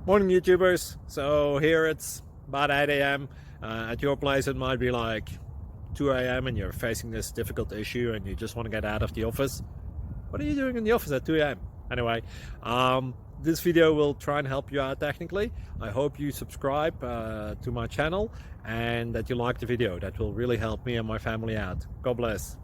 Morning YouTubers. So here it's about 8 a.m. At your place it might be like 2 a.m. and you're facing this difficult issue and you just want to get out of the office. What are you doing in the office at 2 a.m.? Anyway, this video will try and help you out technically. I hope you subscribe to my channel and that you like the video. That will really help me and my family out. God bless.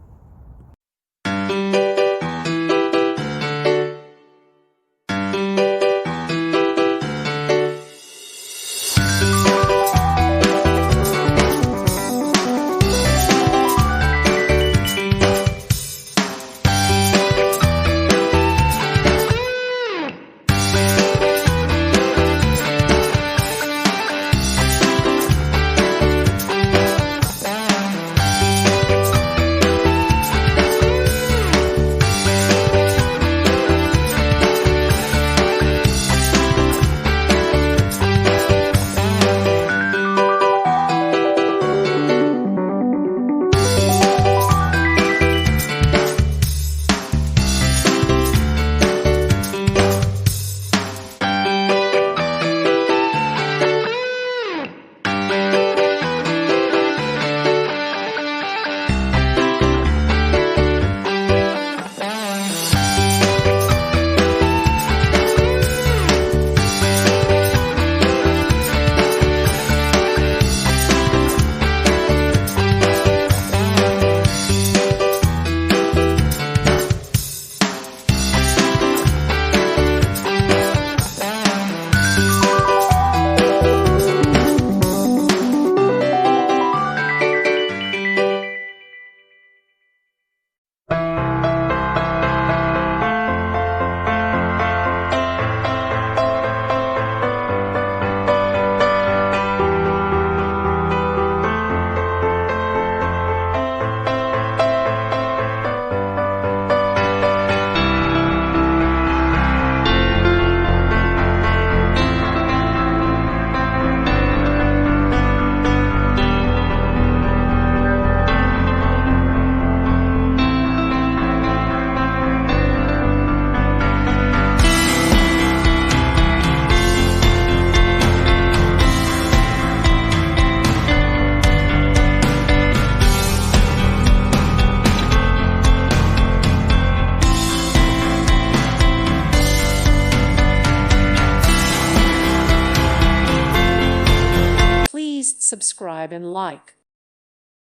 Please subscribe and like.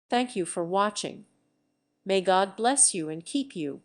Thank you for watching. May God bless you and keep you.